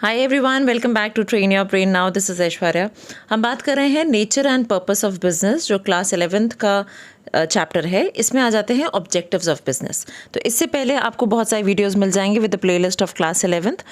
Hi everyone, welcome back to train your brain. Now this is Aishwarya. हम बात कर रहे हैं nature and purpose of business, जो क्लास 11th का चैप्टर है। इसमें आ जाते हैं ऑब्जेक्टिव्स ऑफ बिजनेस। तो इससे पहले आपको बहुत सारी वीडियोस मिल जाएंगे with the playlist of class 11th।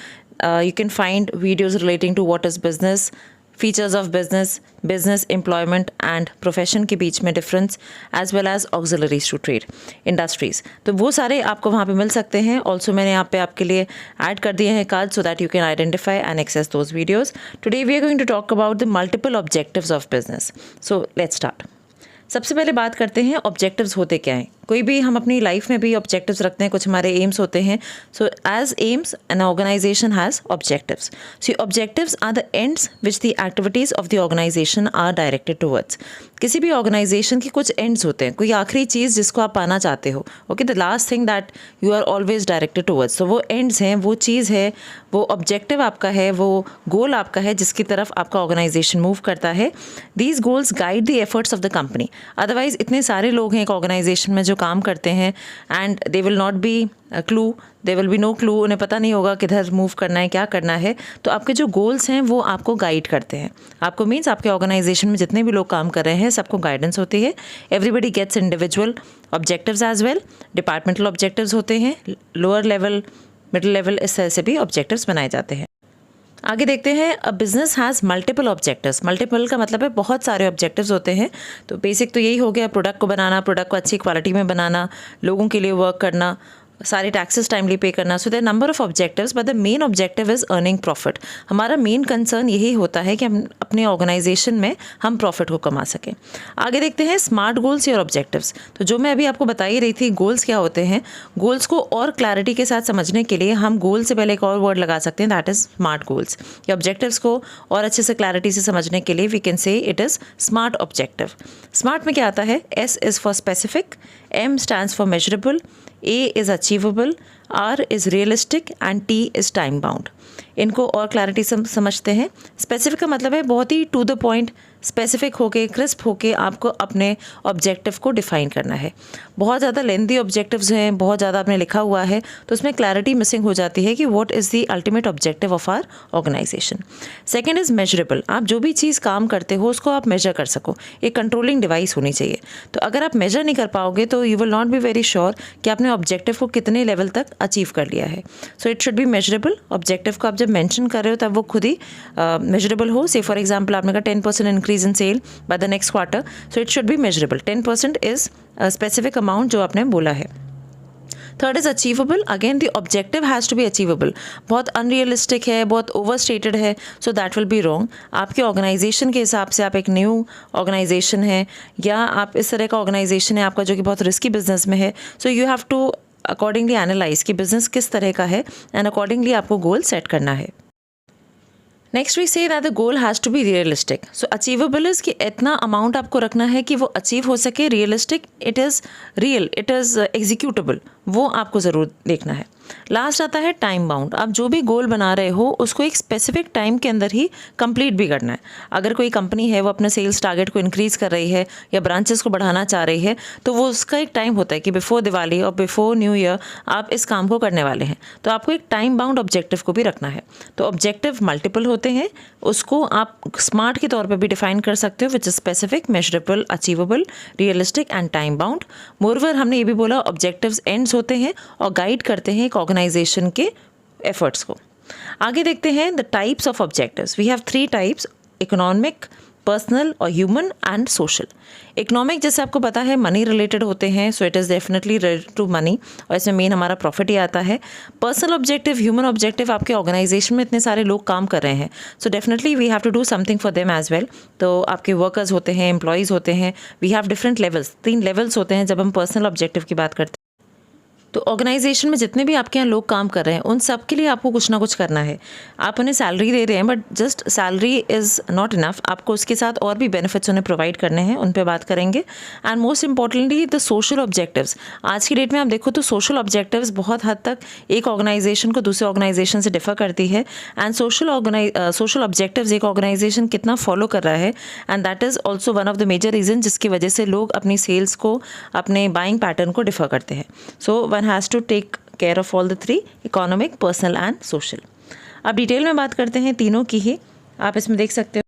You can find videos relating to what is business, features of business, business employment and profession के बीच में difference, as well as auxiliaries to trade industries. तो वो सारे आपको वहाँ पे मिल सकते हैं। ऑल्सो मैंने यहाँ पे आपके लिए ऐड कर दिए हैं card so that you can identify and access those videos. Today we are going to talk about the multiple objectives of business. So let's start. सबसे पहले बात करते हैं ऑब्जेक्टिव्स होते क्या हैं। कोई भी हम अपनी लाइफ में भी ऑब्जेक्टिव्स रखते हैं, कुछ हमारे एम्स होते हैं। So as aims an organisation has objectives. So objectives are the ends which the activities of the organisation are directed towards. किसी भी ऑर्गेनाइजेशन की कुछ एंड्स होते हैं, कोई आखिरी चीज़ जिसको आप पाना चाहते हो। Okay, the last thing that you are always directed towards. तो वो एंड्स हैं, वो चीज़ है, वो ऑब्जेक्टिव आपका है, वो गोल आपका है जिसकी तरफ आपका ऑर्गेनाइजेशन मूव करता है। These goals guide the efforts of the company. Otherwise इतने सारे लोग हैं एक ऑर्गेनाइजेशन में जो काम करते हैं and they will not be clue, they will be no clue. उन्हें पता नहीं होगा किधर मूव करना है, क्या करना है। तो आपके जो गोल्स हैं वो आपको गाइड करते हैं। आपको मीन्स आपके ऑर्गेनाइजेशन में जितने भी लोग काम कर रहे हैं सबको गाइडेंस होती है। Everybody gets individual objectives as well. Departmental objectives होते हैं, लोअर लेवल, मिडिल लेवल, इस तरह से भी ऑब्जेक्टिव्स बनाए जाते हैं। आगे देखते हैं, a business has multiple objectives. Multiple का मतलब है बहुत सारे ऑब्जेक्टिव्स होते हैं। तो बेसिक तो यही हो गया, प्रोडक्ट को बनाना, प्रोडक्ट को अच्छी क्वालिटी में बनाना, लोगों के लिए वर्क करना, सारे टैक्सेस टाइमली पे करना। So there number of objectives but the main objective is earning profit. हमारा मेन कंसर्न यही होता है कि हम अपने ऑर्गेनाइजेशन में हम प्रॉफिट को कमा सकें। आगे देखते हैं स्मार्ट गोल्स और ऑब्जेक्टिव्स। तो जो मैं अभी आपको बता ही रही थी, गोल्स क्या होते हैं। गोल्स को और क्लैरिटी के साथ समझने के लिए हम गोल से पहले एक और वर्ड लगा सकते हैं, दैट इज़ स्मार्ट गोल्स। या ऑब्जेक्टिव्स को और अच्छे से क्लैरिटी से समझने के लिए we can say it is smart objective. Smart में क्या आता है? S is for specific, M stands for measurable, A is achievable, R is realistic and T is time bound। इनको और क्लैरिटी से समझते हैं। स्पेसिफिक का मतलब है बहुत ही टू द पॉइंट, स्पेसिफिक होके, क्रिस्प होके आपको अपने ऑब्जेक्टिव को डिफाइन करना है। बहुत ज़्यादा लेंथी ऑब्जेक्टिव्स हैं, बहुत ज़्यादा आपने लिखा हुआ है तो उसमें क्लैरिटी मिसिंग हो जाती है कि what is the ultimate objective of our organisation. Second is measurable. आप जो भी चीज़ काम करते हो उसको आप मेजर कर सको। एक कंट्रोलिंग डिवाइस होनी चाहिए। तो अगर आप मेजर नहीं कर पाओगे तो you will not be very sure कि आपने ऑब्जेक्टिव को कितने लेवल तक अचीव कर लिया है। सो it should be measurable. Objective को आप जब मेंशन कर रहे हो तब वो खुद ही मेजरेबल हो। से फॉर एग्जांपल आपने कहा 10% increase in sale by the next quarter, so it should be measurable. 10% is specific amount जो आपने बोला है। Third is achievable. Again the objective has to be achievable. बहुत अनरियलिस्टिक है, बहुत ओवर स्टेटेड है, so that will be wrong. आपके organisation के हिसाब से, आप एक न्यू ऑर्गेनाइजेशन है या आप इस तरह का ऑर्गेनाइजेशन है आपका जो कि बहुत रिस्की बिजनेस में है, so you have to accordingly analyse कि बिजनेस किस तरह का है एंड अकॉर्डिंगली आपको गोल सेट करना है। Next we say that the goal has to be realistic. So achievable is कि इतना अमाउंट आपको रखना है कि वो अचीव हो सके। Realistic, it is real, it is executable, वो आपको ज़रूर देखना है। लास्ट आता है टाइम बाउंड। आप जो भी गोल बना रहे हो उसको एक स्पेसिफिक टाइम के अंदर ही कंप्लीट भी करना है। अगर कोई कंपनी है वो अपने सेल्स टारगेट को इंक्रीज़ कर रही है या ब्रांचेस को बढ़ाना चाह रही है तो वो उसका एक टाइम होता है कि बिफोर दिवाली और बिफोर न्यू ईयर आप इस काम को करने वाले हैं। तो आपको एक टाइम बाउंड ऑब्जेक्टिव को भी रखना है। तो ऑब्जेक्टिव मल्टीपल होते हैं, उसको आप स्मार्ट के तौर पर भी डिफाइन कर सकते हो, which is specific, measurable, achievable, realistic and time bound. Moreover हमने ये भी बोला ऑब्जेक्टिव्स एंड्स होते हैं और गाइड करते हैं एक ऑर्गेनाइजेशन के एफर्ट्स को। आगे देखते हैं the types of objectives. We have 3 types, economic, personal और ह्यूमन एंड सोशल। इकोनॉमिक जैसे आपको पता है मनी रिलेटेड होते हैं, so it is definitely related to money और इसमें मेन हमारा प्रॉफिट ही आता है। पर्सनल ऑब्जेक्टिव, ह्यूमन ऑब्जेक्टिव, आपके ऑर्गेनाइजेशन में इतने सारे लोग काम कर रहे हैं, so definitely we have to do something for them as well. तो आपके वर्कर्स होते हैं, एम्प्लॉयज़ होते हैं, we have different levels, 3 levels होते हैं जब हम पर्सनल ऑब्जेक्टिव की बात करते हैं। तो ऑर्गेनाइजेशन में जितने भी आपके यहाँ लोग काम कर रहे हैं उन सब के लिए आपको कुछ ना कुछ करना है। आप उन्हें सैलरी दे रहे हैं but just salary is not enough, आपको उसके साथ और भी बेनिफिट्स उन्हें प्रोवाइड करने हैं, उन पे बात करेंगे। And most importantly the social objectives. आज की डेट में आप देखो तो सोशल ऑब्जेक्टिव्स बहुत हद तक एक ऑर्गेनाइजेशन को दूसरे ऑर्गेनाइजेशन से डिफर करती है। एंड सोशल ऑब्जेक्टिव्स एक ऑर्गेनाइजेशन कितना फॉलो कर रहा है, and that is also one of the major reason जिसकी वजह से लोग अपनी सेल्स को, अपने बाइंग पैटर्न को डिफर करते हैं। सो has to take care of all the 3, economic, personal and social। अब डिटेल में बात करते हैं तीनों की ही, आप इसमें देख सकते हो।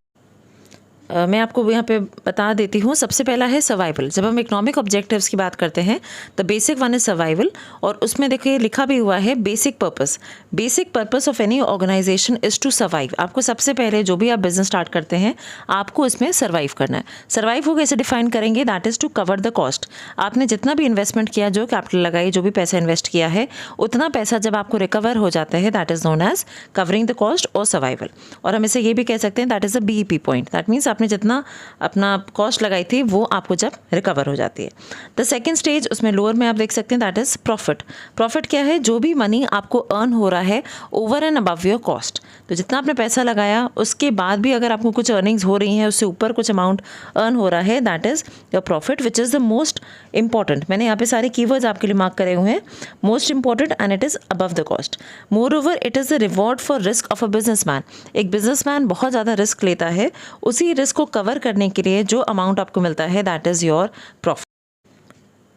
मैं आपको यहाँ पे बता देती हूँ। सबसे पहला है सर्वाइवल। जब हम इकोनॉमिक ऑब्जेक्टिव्स की बात करते हैं तो बेसिक वन इज सर्वाइवल, और उसमें देखिए लिखा भी हुआ है basic purpose. Basic purpose of any organisation is to survive. आपको सबसे पहले जो भी आप बिजनेस स्टार्ट करते हैं आपको इसमें सर्वाइव करना है। सर्वाइव को कैसे डिफाइन करेंगे? That is to cover the cost. आपने जितना भी इन्वेस्टमेंट किया, जो कैपिटल लगाई, जो भी पैसा इन्वेस्ट किया है, उतना पैसा जब आपको रिकवर हो जाता है, that is known as covering the cost और सर्वाइवल। और हम इसे ये भी कह सकते हैं that is a BEP point. That means आपने जितना अपना कॉस्ट लगाई थी वो आपको जब रिकवर हो जाती है। द सेकेंड स्टेज, उसमें लोअर में आप देख सकते हैं, दैट इज प्रॉफिट। प्रॉफिट क्या है? जो भी मनी आपको अर्न हो रहा है over and above your cost. तो जितना आपने पैसा लगाया उसके बाद भी अगर आपको कुछ अर्निंग्स हो रही हैं, उससे ऊपर कुछ अमाउंट अर्न हो रहा है, that is your profit, which is the most important. मैंने यहाँ पे सारे कीवर्ड्स आपके लिए मार्क करे हुए हैं। Most important and it is above the cost. More over it is the reward for risk of a businessman. एक बिजनेसमैन बहुत ज़्यादा रिस्क लेता है, उसी रिस्क को कवर करने के लिए जो अमाउंट आपको मिलता है, that is your profit.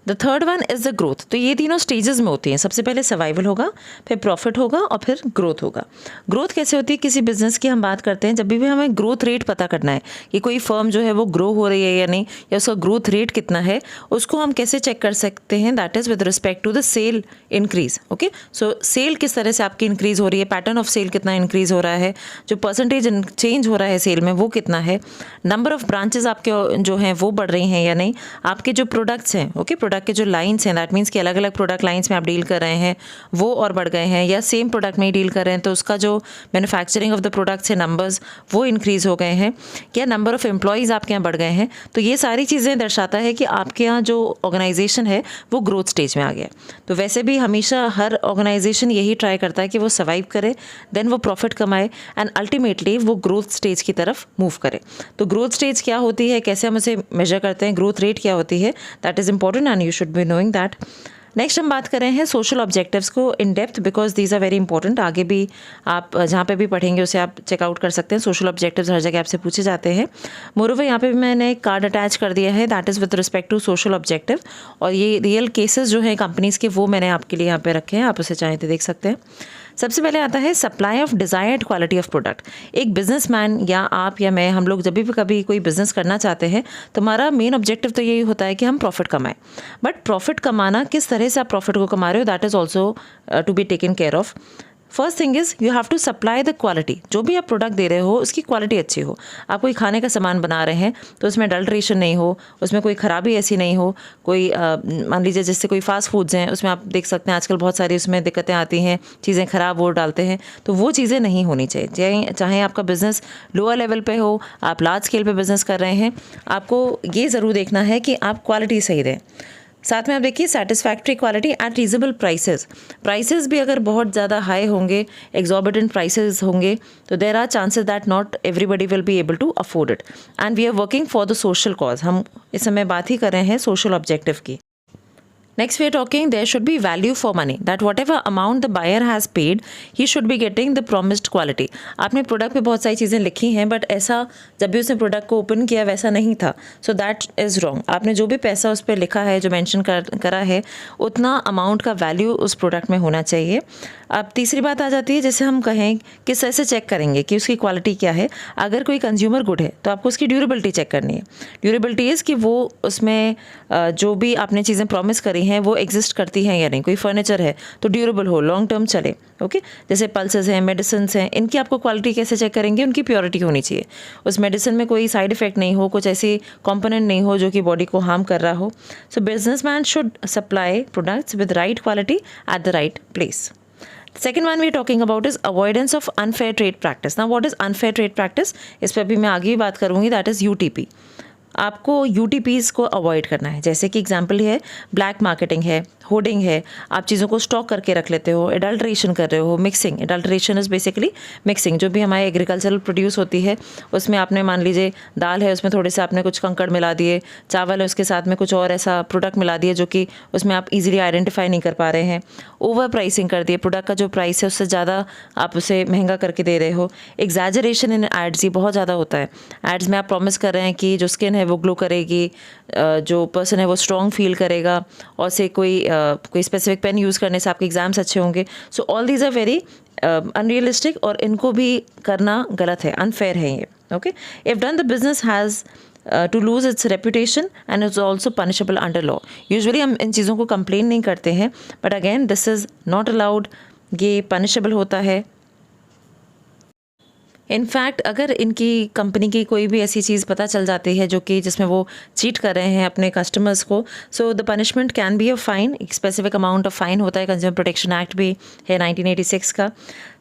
The third one is the growth. तो ये तीनों स्टेजेस में होती हैं। सबसे पहले सर्वाइवल होगा, फिर प्रॉफिट होगा और फिर ग्रोथ होगा। ग्रोथ कैसे होती है? किसी बिजनेस की हम बात करते हैं, जब भी हमें ग्रोथ रेट पता करना है कि कोई फर्म जो है वो ग्रो हो रही है या नहीं, या उसका ग्रोथ रेट कितना है, उसको हम कैसे चेक कर सकते हैं? That is with respect to the sale increase. Okay, so sale किस तरह से आपकी इंक्रीज हो रही है, पैटर्न ऑफ सेल कितना इंक्रीज हो रहा है, जो परसेंटेज चेंज हो रहा है सेल में वो कितना है, नंबर ऑफ ब्रांचेज आपके जो हैं वो बढ़ रही हैं या नहीं, आपके जो प्रोडक्ट्स हैं, ओके, प्रोडक्ट के जो लाइंस हैं, दैट मीन्स कि अलग अलग प्रोडक्ट लाइंस में आप डील कर रहे हैं वो और बढ़ गए हैं, या सेम प्रोडक्ट में ही डील कर रहे हैं तो उसका जो मैन्युफैक्चरिंग ऑफ द प्रोडक्ट्स है नंबर्स वो इंक्रीज हो गए हैं, क्या नंबर ऑफ एम्प्लॉयज़ आपके यहाँ बढ़ गए हैं। तो ये सारी चीज़ें दर्शाता है कि आपके यहाँ जो ऑर्गेनाइजेशन है वो ग्रोथ स्टेज में आ गया। तो वैसे भी हमेशा हर ऑर्गेनाइजेशन यही ट्राई करता है कि वो सर्वाइव करे, देन वो प्रॉफिट कमाए एंड अल्टीमेटली वो ग्रोथ स्टेज की तरफ मूव करे। तो ग्रोथ स्टेज क्या होती है, कैसे हम उसे मेजर करते हैं, ग्रोथ रेट क्या होती है, that is important and you should be knowing that. Next हम बात कर रहे हैं सोशल ऑब्जेक्टिव्स को in depth, because these are very important. आगे भी आप जहाँ पे भी पढ़ेंगे उसे आप चेकआउट कर सकते हैं। सोशल ऑब्जेक्टिव्स हर जगह आपसे पूछे जाते हैं। मोरोवर यहाँ पे भी मैंने एक कार्ड अटैच कर दिया है, that is with respect to social objective, और ये रियल केसेस जो हैं कंपनीज़ के वो मैंने आपके लिए यहाँ पे रखे हैं, आप उसे चाहें तो देख सकते हैं। सबसे पहले आता है supply of desired quality of product. एक बिजनेसमैन या आप या मैं, हम लोग जब भी कभी कोई बिजनेस करना चाहते हैं तो हमारा मेन ऑब्जेक्टिव तो यही होता है कि हम प्रॉफिट कमाएं। बट प्रॉफिट कमाना, किस तरह से आप प्रॉफिट को कमा रहे हो, that is also to be taken care of. First thing is you have to supply the quality. जो भी आप प्रोडक्ट दे रहे हो उसकी क्वालिटी अच्छी हो। आप कोई खाने का सामान बना रहे हैं तो उसमें अडल्ट्रेशन नहीं हो, उसमें कोई ख़राबी ऐसी नहीं हो, कोई मान लीजिए जैसे कोई फास्ट फूड्स हैं उसमें आप देख सकते हैं आजकल बहुत सारी उसमें दिक्कतें आती हैं, चीज़ें ख़राब वो डालते हैं, तो वो चीज़ें नहीं होनी चाहिए। चाहे आपका बिज़नेस लोअर लेवल पे हो, आप लार्ज स्केल पे बिज़नेस कर रहे हैं, आपको ये ज़रूर देखना है कि आप क्वालिटी सही दें। साथ में आप देखिए satisfactory quality eight reasonable prices. Prices भी अगर बहुत ज़्यादा हाई होंगे, एग्जॉर्बिटेंट प्राइसेस होंगे, तो there are chances that not everybody will be able to afford it, and we are working for the social cause. हम इस समय बात ही कर रहे हैं सोशल ऑब्जेक्टिव की। Next, we are talking there should be value for money, that whatever amount the buyer has paid, he should be getting the promised quality. आपने प्रोडक्ट पे बहुत सारी चीज़ें लिखी हैं, बट ऐसा जब भी उसने प्रोडक्ट को ओपन किया वैसा नहीं था, सो दैट इज़ रॉन्ग। आपने जो भी पैसा उस पर लिखा है, जो मेंशन करा है, उतना अमाउंट का वैल्यू उस प्रोडक्ट में होना चाहिए। अब तीसरी बात आ जाती है, जैसे हम कहें किस तरह से चेक करेंगे कि उसकी क्वालिटी क्या है। अगर कोई कंज्यूमर गुड है तो आपको उसकी ड्यूरेबिलिटी चेक करनी है। ड्यूरेबिलिटी इज़ कि वो उसमें जो भी आपने चीज़ें प्रॉमिस करी हैं वो एग्जिस्ट करती हैं या नहीं। कोई फर्नीचर है तो ड्यूरेबल हो, लॉन्ग टर्म चले। ओके, जैसे पल्सेस हैं, मेडिसिन हैं, इनकी आपको क्वालिटी कैसे चेक करेंगे? उनकी प्योरिटी होनी चाहिए। उस मेडिसिन में कोई साइड इफेक्ट नहीं हो, कुछ ऐसी कंपोनेंट नहीं हो जो कि बॉडी को हार्म कर रहा हो। So businessman should supply products with right quality at the right place. Second one we are talking about is avoidance of unfair trade practice. Now what is unfair trade practice? इस पर भी मैं आगे भी बात करूँगी. That is UTP. आपको UTPs को अवॉइड करना है. जैसे कि एग्जांपल है ब्लैक मार्केटिंग है, होर्डिंग है, आप चीज़ों को स्टॉक करके रख लेते हो, एडल्ट्रेशन कर रहे हो, mixing. Adulteration is basically mixing. जो भी हमारे एग्रीकल्चरल प्रोड्यूस होती है उसमें आपने मान लीजिए दाल है, उसमें थोड़े से आपने कुछ कंकड़ मिला दिए, चावल है उसके साथ में कुछ और ऐसा प्रोडक्ट मिला दिए जो कि उसमें आप इजीली आइडेंटिफाई नहीं कर पा रहे हैं. ओवर प्राइसिंग कर दिए, प्रोडक्ट का जो प्राइस है उससे ज़्यादा आप उसे महंगा करके दे रहे हो. एग्जैजरेशन इन एड्स, ये बहुत ज़्यादा होता है. एड्स में आप प्रॉमिस कर रहे हैं कि जो स्किन है वो ग्लो करेगी, जो पर्सन है वो स्ट्रॉन्ग फील करेगा, और से कोई स्पेसिफिक पेन यूज़ करने से आपके एग्जाम्स अच्छे होंगे. So all these are very unrealistic और इनको भी करना गलत है, अनफेयर है ये. Okay, if done the business has to lose its reputation and it's also punishable under law. Usually हम इन चीज़ों को कंप्लेन नहीं करते हैं, but again this is not allowed, ये punishable होता है. इनफैक्ट अगर इनकी कंपनी की कोई भी ऐसी चीज़ पता चल जाती है जो कि जिसमें वो चीट कर रहे हैं अपने कस्टमर्स को, so the punishment can be a fine. एक स्पेसिफिक अमाउंट ऑफ फाइन होता है, कंज्यूमर प्रोटेक्शन एक्ट भी है 1986 का.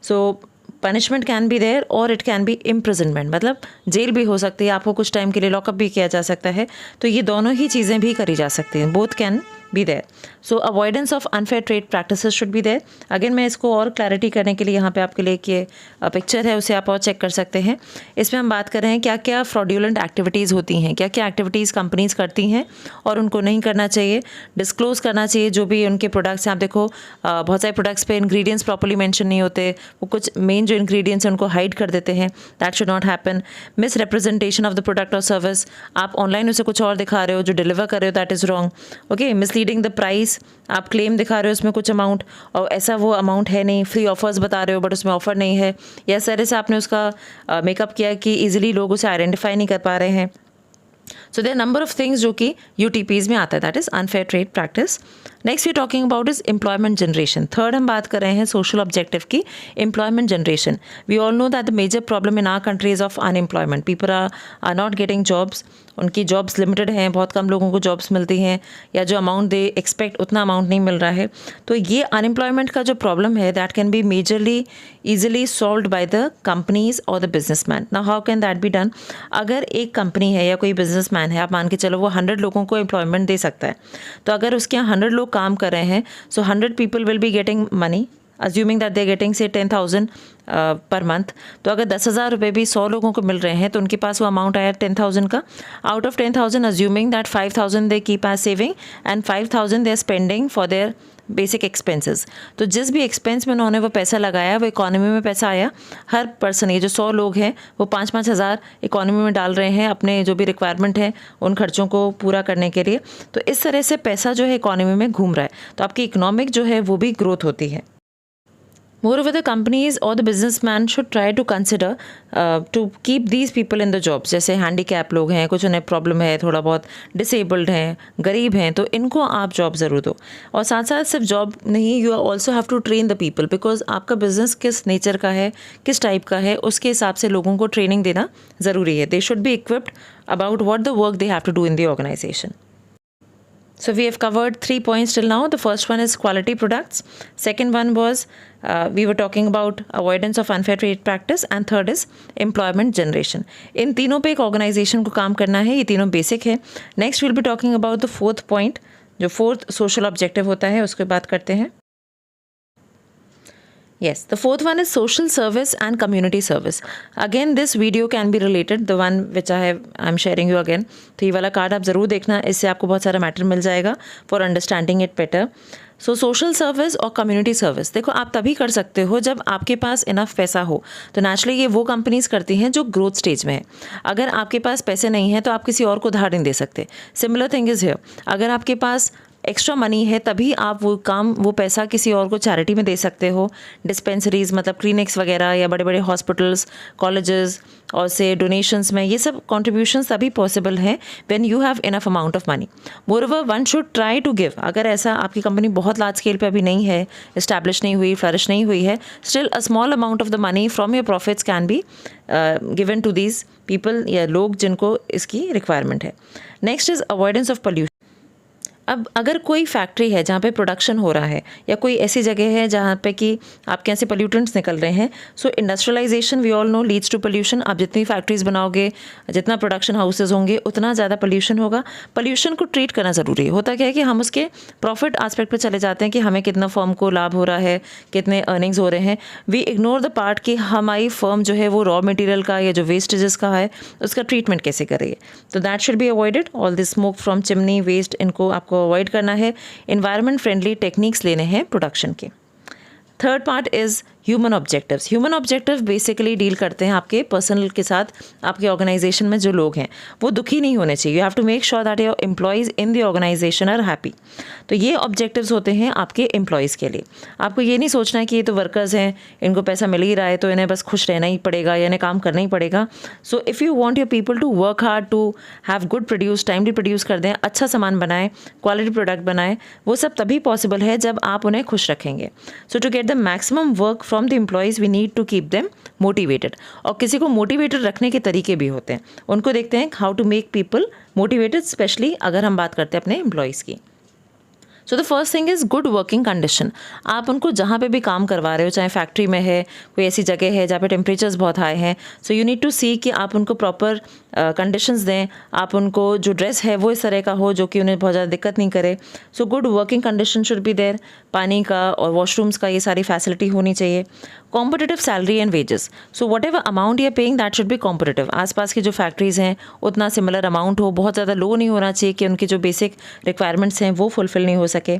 सो पनिशमेंट कैन बी देयर और इट कैन बी इम्प्रिजनमेंट, मतलब जेल भी हो सकती है, आपको कुछ टाइम के लिए लॉकअप भी किया जा सकता है. तो ये दोनों ही चीज़ें भी करी जा सकती हैं, both can be there. So avoidance of unfair trade practices should be there. Again मैं इसको और क्लैरिटी करने के लिए यहाँ पे आपके लिए एक ये पिक्चर है, उसे आप और चेक कर सकते हैं. इसमें हम बात कर रहे हैं क्या क्या फ्रॉड्यूलेंट एक्टिविटीज़ होती हैं, क्या क्या एक्टिविटीज़ कंपनीज करती हैं और उनको नहीं करना चाहिए, डिस्क्लोज करना चाहिए जो भी उनके प्रोडक्ट्स हैं. आप देखो बहुत सारे प्रोडक्ट्स पे इंग्रेडिएंट्स प्रॉपर्ली मेंशन नहीं होते, वो कुछ मेन जो इंग्रेडिएंट्स हैं उनको हाइड कर देते हैं. That should not happen. Miss representation of the product और सर्विस, आप ऑनलाइन उसे कुछ और दिखा रहे हो, जो डिलीवर कर रहे हो that is wrong. Okay, misleading the price, आप क्लेम दिखा रहे हो उसमें कुछ अमाउंट और ऐसा वो अमाउंट है नहीं. फ्री ऑफर्स बता रहे हो बट उसमें ऑफर नहीं है, या इस तरह से आपने उसका मेकअप किया कि इजीली लोग उसे आइडेंटिफाई नहीं कर पा रहे हैं. So there number of things जो कि यूटीपीज़ में आता है, that is unfair trade practice. Next we talking about is employment generation. Third हम बात कर रहे हैं सोशल ऑब्जेक्टिव की, employment generation. We all know that the major problem in our country is of unemployment. People are not getting jobs, उनकी jobs limited हैं, बहुत कम लोगों को जॉब्स मिलती हैं, या जो अमाउंट दे एक्सपेक्ट उतना अमाउंट नहीं मिल रहा है. तो ये अनएम्प्लॉयमेंट का जो प्रॉब्लम है that can be majorly easily solve by the companies और the businessman. Now how can that be done? अगर एक कंपनी है या कोई बिजनेसमैन है, आप मान के चलो वो 100 लोगों को एम्प्लॉयमेंट दे सकता है, तो अगर उसके यहाँ 100 लोग काम कर रहे हैं, सो 100 people will be getting money, assuming that they getting से 10,000 पर मंथ. तो अगर 10,000 रुपये भी 100 लोगों को मिल रहे हैं तो उनके पास वो अमाउंट आया 10,000 का. Out of 10,000 assuming that 5,000 they keep as saving and 5,000 they are spending for their basic expenses. तो जिस भी एक्सपेंस में उन्होंने वो पैसा लगाया वो इकोनॉमी में पैसा आया. हर पर्सन, ये जो 100 लोग हैं वो 5-5 हज़ार इकोनॉमी में डाल रहे हैं अपने जो भी रिक्वायरमेंट है उन खर्चों को पूरा करने के लिए. तो इस तरह से पैसा जो है इकोनॉमी में घूम रहा है, तो आपकी इकोनॉमिक जो है वो भी ग्रोथ होती है. Moreover, the companies or the businessman should try to consider to keep these people in the jobs. जैसे हैंडीकैप लोग हैं, कुछ उन्हें प्रॉब्लम है, थोड़ा बहुत डिसेबल्ड हैं, गरीब हैं, तो इनको आप जॉब ज़रूर दो. और साथ साथ सिर्फ जॉब नहीं, you also have to train the people, because आपका बिजनेस किस नेचर का है, किस टाइप का है, उसके हिसाब से लोगों को ट्रेनिंग देना ज़रूरी है. They should be equipped about what the work they have to do in the organisation. So we have covered 3 points till now. The first one is quality products. Second one was we were talking about avoidance of unfair trade practice, and third is employment generation. इन तीनों पे एक organisation को काम करना है, ये तीनों basic है. Next will be talking about the fourth point, जो फोर्थ सोशल ऑब्जेक्टिव होता है, उसके बात करते हैं. Yes, the fourth one is social service and community service. Again, this video can be related, the one which I'm sharing you again. तो ये वाला कार्ड आप ज़रूर देखना, इससे आपको बहुत सारा मैटर मिल जाएगा for understanding it better. So social service और कम्युनिटी सर्विस, देखो आप तभी कर सकते हो जब आपके पास इनफ पैसा हो. तो नेचुरली ये वो कंपनीज करती हैं जो ग्रोथ स्टेज में है. अगर आपके पास पैसे नहीं है तो आप किसी और को उधार नहीं दे सकते. सिमिलर थिंग इज़ हियर, अगर आपके पास एक्स्ट्रा मनी है तभी आप वो पैसा किसी और को चैरिटी में दे सकते हो. डिस्पेंसरीज मतलब क्लिनिक्स वगैरह, या बड़े बड़े हॉस्पिटल्स, कॉलेजेस, और से डोनेशंस में, ये सब कॉन्ट्रीब्यूशंस तभी पॉसिबल है when you have enough amount of money. Moreover one should try to give. अगर ऐसा आपकी कंपनी बहुत लार्ज स्केल पे अभी नहीं है, इस्टेब्लिश नहीं हुई, फ्लरिश नहीं हुई है, still a small amount of the money from your profits can be given to these people, या लोग जिनको इसकी रिक्वायरमेंट है. Next is avoidance of pollution. अब अगर कोई फैक्ट्री है जहाँ पे प्रोडक्शन हो रहा है, या कोई ऐसी जगह है जहाँ पे कि आपके यहाँ से पोल्यूटेंट्स निकल रहे हैं, so industrialisation we all know leads to pollution. आप जितनी फैक्ट्रीज बनाओगे, जितना प्रोडक्शन हाउसेज होंगे, उतना ज़्यादा पोल्यूशन होगा. पोल्यूशन को ट्रीट करना ज़रूरी है. होता क्या है कि हम उसके प्रॉफिट एस्पेक्ट पे चले जाते हैं कि हमें कितना फर्म को लाभ हो रहा है, कितने अर्निंग्स हो रहे हैं. वी इग्नोर द पार्ट कि हमारी फर्म जो है वो रॉ मटेरियल का या जो वेस्टेजेस का है उसका ट्रीटमेंट कैसे कर रही है. तो that should be avoided. All this smoke from chimney, waste, इनको आपको अवॉइड करना है. एनवायरनमेंट फ्रेंडली टेक्निक्स लेने हैं प्रोडक्शन के. Third part is human objective basically deal करते हैं आपके पर्सनल के साथ, आपके ऑर्गेनाइजेशन में जो लोग हैं वो दुखी नहीं होने चाहिए। You have to make sure that your employees in the organisation are happy. तो ये ऑब्जेक्टिव्स होते हैं आपके एम्प्लॉयज़ के लिए। आपको ये नहीं सोचना है कि ये तो वर्कर्स हैं, इनको पैसा मिल ही रहा है तो इन्हें बस खुश रहना ही पड़ेगा या इन्हें काम करना ही पड़ेगा। So if you want your people to work hard, to have good produce, timely produce कर दें, अच्छा सामान बनाएं, क्वालिटी प्रोडक्ट बनाएं, वो सब तभी पॉसिबल है जब आप उन्हें खुश रखेंगे। So to get the maximum work from the employees we need to keep them motivated. और किसी को मोटिवेटेड रखने के तरीके भी होते हैं, उनको देखते हैं how to make people motivated, specially अगर हम बात करते हैं अपने एम्प्लॉयज़ की। So the first thing is good working condition. आप उनको जहाँ पे भी काम करवा रहे हो, चाहे फैक्ट्री में है, कोई ऐसी जगह है जहाँ पे टेम्परेचर्स बहुत हाई हैं, सो यू नीड टू सी कि आप उनको प्रॉपर कंडीशंस दें, आप उनको जो ड्रेस है वो इस तरह का हो जो कि उन्हें बहुत ज़्यादा दिक्कत नहीं करे। So good working condition should be there, पानी का और वॉशरूम्स का ये सारी फैसिलिटी होनी चाहिए। Competitive salary and wages, so whatever amount you are paying that should be competitive. आसपास की जो फैक्ट्रीज़ हैं उतना सिमिलर अमाउंट हो, बहुत ज़्यादा लो नहीं होना चाहिए कि उनकी जो बेसिक रिक्वायरमेंट्स हैं वो फुलफिल नहीं हो सके।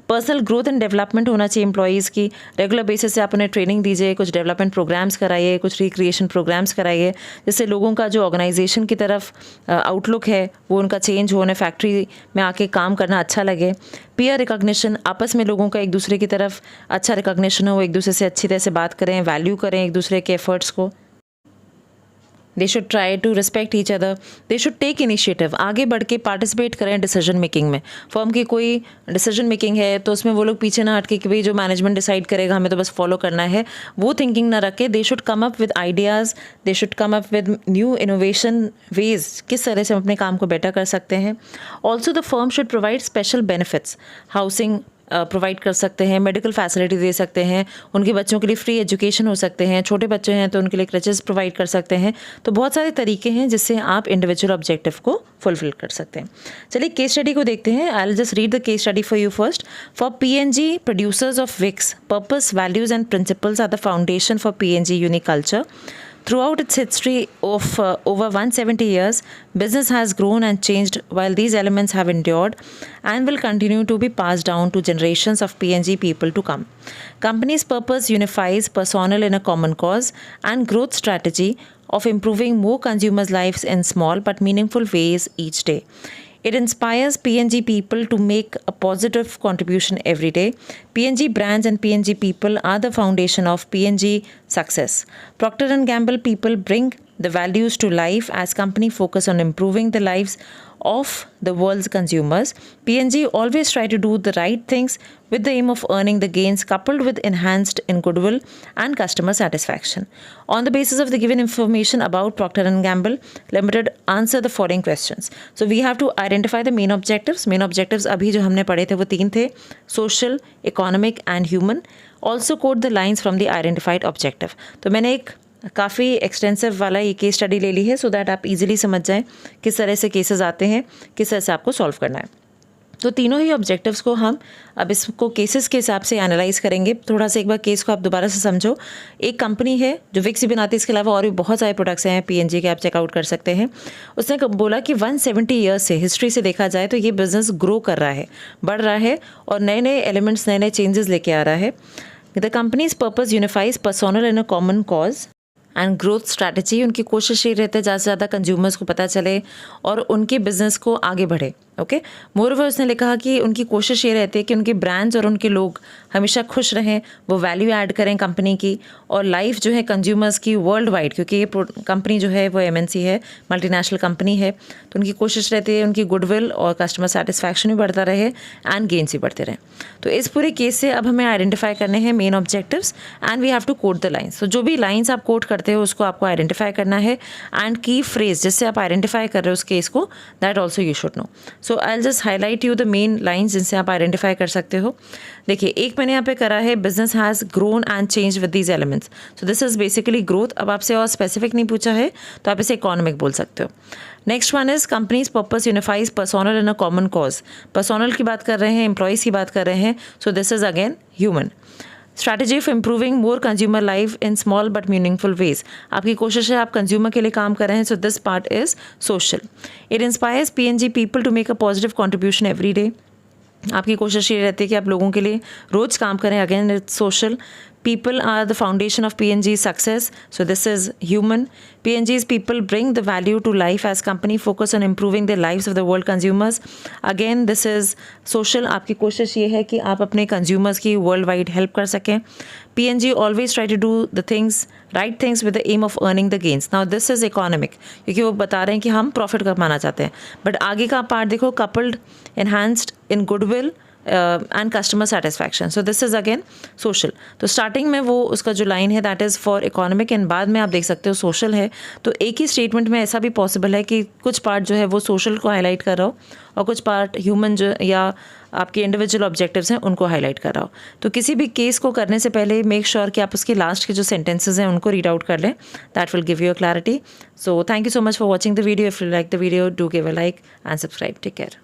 पर्सनल ग्रोथ एंड डेवलपमेंट होना चाहिए एम्प्लॉयज़ की, रेगुलर बेसिस से आप उन्हें ट्रेनिंग दीजिए, कुछ डेवलपमेंट प्रोग्राम्स कराइए, कुछ रिक्रिएशन प्रोग्राम्स कराइए, जिससे लोगों का जो ऑर्गेनाइजेशन की तरफ आउटलुक है वो उनका चेंज हो, उन्हें फैक्ट्री में आके काम करना अच्छा लगे। पीयर रिकॉग्निशन, आपस में लोगों का एक दूसरे की तरफ अच्छा रिकॉग्निशन हो, एक दूसरे से अच्छी तरह से बात करें, वैल्यू करें एक दूसरे के एफर्ट्स को। They should try to respect each other, they should take initiative, आगे बढ़ के पार्टिसिपेट करें डिसीजन मेकिंग में। फर्म की कोई डिसीजन मेकिंग है तो उसमें वो लोग पीछे ना हटके कि भाई जो मैनेजमेंट डिसाइड करेगा हमें तो बस फॉलो करना है, वो थिंकिंग ना रखे। They should come up with ideas, they should come up with new innovation ways, किस तरह से हम अपने काम को बेटर कर सकते हैं। Also the firm should provide special benefits, housing provide कर सकते हैं, मेडिकल फैसिलिटी दे सकते हैं, उनके बच्चों के लिए फ्री एजुकेशन हो सकते हैं, छोटे बच्चे हैं तो उनके लिए क्रचेस प्रोवाइड कर सकते हैं। तो बहुत सारे तरीके हैं जिससे आप इंडिविजुअल ऑब्जेक्टिव को फुलफिल कर सकते हैं। चलिए केस स्टडी को देखते हैं। I will just read the case study for you first. For PNG producers of Vicks, purpose, values and principles are the foundation for PNG unique culture. Throughout its history of over 170 years, business has grown and changed while these elements have endured and will continue to be passed down to generations of PNG people to come. Company's purpose unifies personnel in a common cause and growth strategy of improving more consumers' lives in small but meaningful ways each day. It inspires PNG people to make a positive contribution every day. PNG brands and PNG people are the foundation of PNG success. Procter & Gamble people bring the values to life as company focus on improving the lives of the world's consumers. PNG always try to do the right things with the aim of earning the gains coupled with enhanced in goodwill and customer satisfaction. On the basis of the given information about Procter & Gamble Limited, answer the following questions. So we have to identify the main objectives. Main objectives अभी जो हमने पढ़े थे वो 3 थे, social, economic and human. Also quote the lines from the identified objective. तो मैंने एक काफ़ी एक्सटेंसिव वाला ये केस स्टडी ले ली है सो दैट आप इजीली समझ जाएं किस तरह से केसेस आते हैं, किस तरह से आपको सॉल्व करना है। तो तीनों ही ऑब्जेक्टिव्स को हम अब इसको केसेस के हिसाब से एनालाइज करेंगे। थोड़ा सा एक बार केस को आप दोबारा से समझो। एक कंपनी है जो विक्स ही बनाती है, इसके अलावा और भी बहुत सारे प्रोडक्ट्स हैं पीएनजी के, आप चेकआउट कर सकते हैं। उसने बोला कि 170 ईयर्स से हिस्ट्री से देखा जाए तो ये बिज़नेस ग्रो कर रहा है, बढ़ रहा है और नए नए एलिमेंट्स, नए नए चेंजेस लेके आ रहा है। The companies purpose unifies personnel in a common cause and growth strategy. उनकी कोशिश ये रहती है ज़्यादा से ज़्यादा कंज्यूमर्स को पता चले और उनके बिज़नेस को आगे बढ़े। ओके, मोरओवर उसने लिखा कि उनकी कोशिश ये रहती है कि उनके ब्रांड्स और उनके लोग हमेशा खुश रहें, वो वैल्यू ऐड करें कंपनी की और लाइफ जो है कंज्यूमर्स की वर्ल्ड वाइड, क्योंकि ये कंपनी जो है वो एमएनसी है, मल्टीनेशनल कंपनी है, तो उनकी कोशिश रहती है उनकी गुडविल और कस्टमर सेटिस्फैक्शन भी बढ़ता रहे एंड गेन्स भी बढ़ते रहें। तो इस पूरे केस से अब हमें आइडेंटिफाई करने हैं main objectives and we have to quote the lines. तो जो भी लाइन्स आप कोट करते हो उसको आपको आइडेंटिफाई करना है एंड की फ्रेज जिससे आप आइडेंटिफाई कर रहे हो उस केस को, that also you should know. So I will just highlight you the main lines जिनसे आप आइडेंटिफाई कर सकते हो। देखिए, एक मैंने यहाँ पे करा है business has grown and change with these elements. So this is basically growth. अब आपसे और स्पेसिफिक नहीं पूछा है तो आप इसे इकोनॉमिक बोल सकते हो। Next one is companies purpose unifies personnel in a common cause. Personnel की बात कर रहे हैं, एम्प्लॉयज़ की बात कर रहे हैं, so this is again human. Strategy of improving more consumer life in small but meaningful ways. आपकी कोशिश है आप कंज्यूमर के लिए काम कर रहे हैं, so this part is social. It inspires PNG people to make a positive contribution every day. आपकी कोशिश ये रहती है कि आप लोगों के लिए रोज़ काम करें. Again it's social. People are the foundation of P&G's success. So this is human. P&G's people bring the value to life as company focus on improving the lives of the world consumers. Again, this is social. आपकी कोशिश ये है कि आप अपने consumers की world wide help कर सकें. P&G always try to do the things, right things with the aim of earning the gains. Now this is economic, क्योंकि वो बता रहे हैं कि हम profit कमाना चाहते हैं. But आगे का part देखो, coupled, enhanced in goodwill and customer satisfaction. So this is again social. तो स्टार्टिंग में वो उसका जो लाइन है that is for economic, and बाद में आप देख सकते हो सोशल है. तो एक ही स्टेटमेंट में ऐसा भी पॉसिबल है कि कुछ पार्ट जो है वो सोशल को हाईलाइट कर रहा हो और कुछ पार्ट ह्यूमन जो या आपके इंडिविजुअल ऑब्जेक्टिव्स हैं उनको हाईलाइट कर रहा हो. तो किसी भी केस को करने से पहले मेक श्योर कि आप उसके लास्ट के जो सेंटेंसेज हैं उनको रीड आउट कर लें. That will give you a clarity. So thank you so much for watching the video. If you like the video, do give a like and subscribe. Take care.